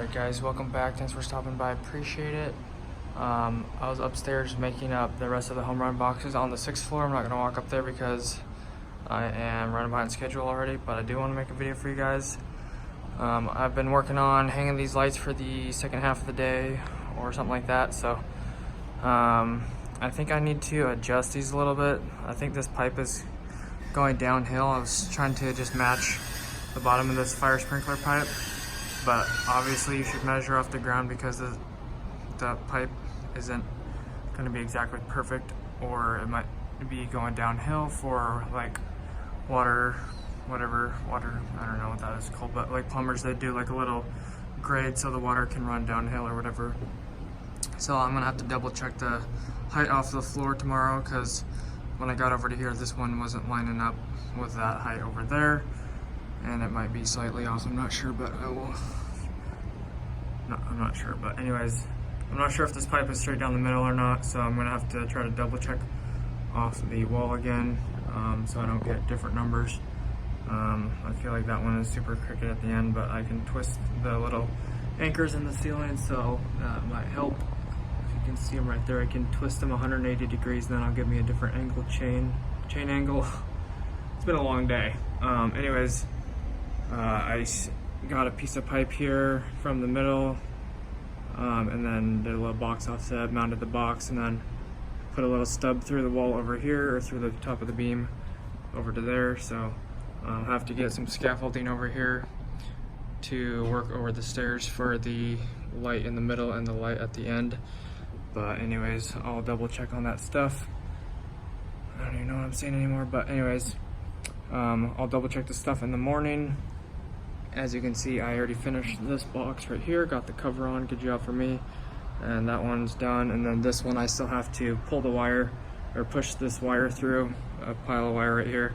Alright guys, welcome back. Thanks for stopping by. Appreciate it. I was upstairs making up the rest of the home run boxes on the 6th floor. I'm not going to walk up there because I am running behind schedule already, but I do want to make a video for you guys. I've been working on hanging these lights for the second half of the day or something like that, so I think I need to adjust these a little bit. I think this pipe is going downhill. I was trying to just match the bottom of this fire sprinkler pipe, but obviously you should measure off the ground because the pipe isn't going to be exactly perfect, or it might be going downhill for like water, I don't know what that is called, but like plumbers, they do like a little grade so the water can run downhill or whatever. So I'm gonna have to double check the height off the floor tomorrow, because when I got over to here, this one wasn't lining up with that height over there, and it might be slightly off. I'm not sure, but I will. No, I'm not sure, but anyways, I'm not sure if this pipe is straight down the middle or not, so I'm gonna have to try to double check off the wall again, so I don't get different numbers. I feel like that one is super crooked at the end, but I can twist the little anchors in the ceiling, so that might help. If you can see them right there, I can twist them 180 degrees, then I'll give me a different angle, chain angle. It's been a long day. Anyways, I got a piece of pipe here from the middle, and then did a little box offset, mounted the box, and then put a little stub through the wall over here, or through the top of the beam over to there. So I'll have to get some scaffolding over here to work over the stairs for the light in the middle and the light at the end. But anyways, I'll double check on that stuff. I don't even know what I'm saying anymore, but anyways, I'll double check the stuff in the morning. As you can see, I already finished this box right here, got the cover on, good job for me, and that one's done. And then this one, I still have to pull the wire, or push this wire through, a pile of wire right here,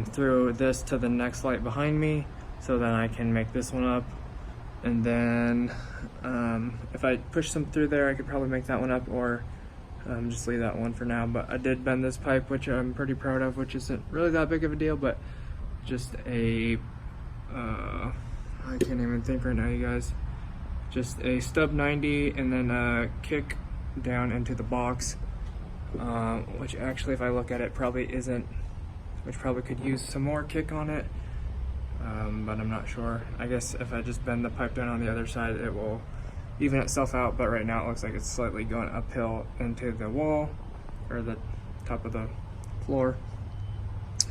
through this to the next light behind me, so then I can make this one up. And then if I push some through there, I could probably make that one up, or just leave that one for now. But I did bend this pipe, which I'm pretty proud of, which isn't really that big of a deal, but just a I can't even think right now, you guys. Just a stub 90 and then a kick down into the box, which actually, if I look at it, probably isn't, which probably could use some more kick on it, but I'm not sure. I guess if I just bend the pipe down on the other side, it will even itself out, but right now it looks like it's slightly going uphill into the wall, or the top of the floor.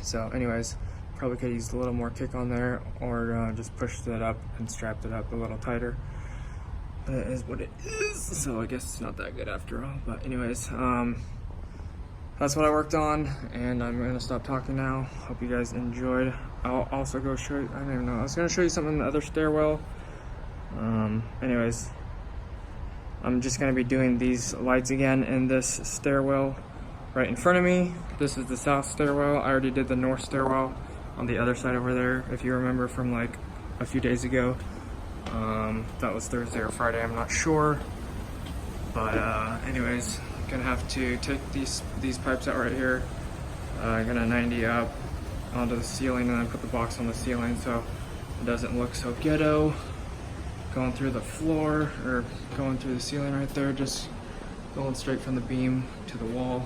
So anyways, probably could use a little more kick on there, or just pushed it up and strapped it up a little tighter. But it is what it is, so I guess it's not that good after all. But anyways, that's what I worked on, and I'm gonna stop talking now. Hope you guys enjoyed. I'll also go show you, I don't even know, I was gonna show you something in the other stairwell. Anyways, I'm just gonna be doing these lights again in this stairwell right in front of me. This is the south stairwell. I already did the north stairwell on the other side over there, if you remember from like a few days ago. That was Thursday or Friday, I'm not sure. But anyways, gonna have to take these pipes out right here. I'm gonna 90 up onto the ceiling, and then put the box on the ceiling so it doesn't look so ghetto going through the floor, or going through the ceiling right there, just going straight from the beam to the wall.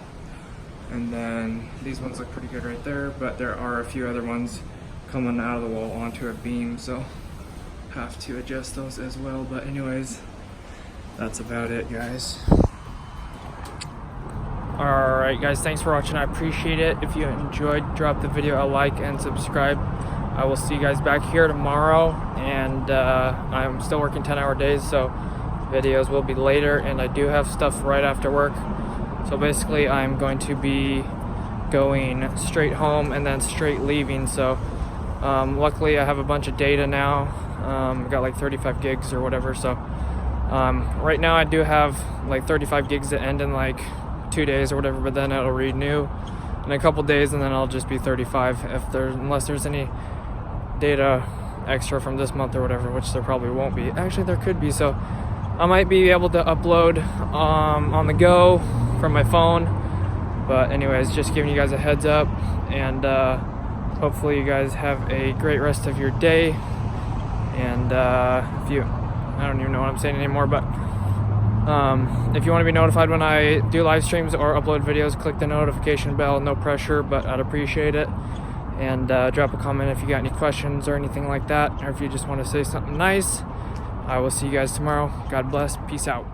And then these ones look pretty good right there, but there are a few other ones coming out of the wall onto a beam, so have to adjust those as well. But anyways, that's about it, guys. Alright guys, thanks for watching. I appreciate it. If you enjoyed, drop the video a like and subscribe. I will see you guys back here tomorrow, and I'm still working 10-hour days, so videos will be later, and I do have stuff right after work. So basically, I'm going to be going straight home and then straight leaving. So luckily, I have a bunch of data now. Got like 35 gigs or whatever. So right now, I do have like 35 gigs that end in like 2 days or whatever, but then it'll renew in a couple days, and then I'll just be 35 unless there's any data extra from this month or whatever, which there probably won't be. Actually, there could be. So I might be able to upload on the go from my phone. But anyways, just giving you guys a heads up, and hopefully you guys have a great rest of your day. And if you I don't even know what I'm saying anymore, but if you want to be notified when I do live streams or upload videos, click the notification bell. No pressure, but I'd appreciate it. And drop a comment if you got any questions or anything like that, or if you just want to say something nice. I will see you guys tomorrow. God bless. Peace out.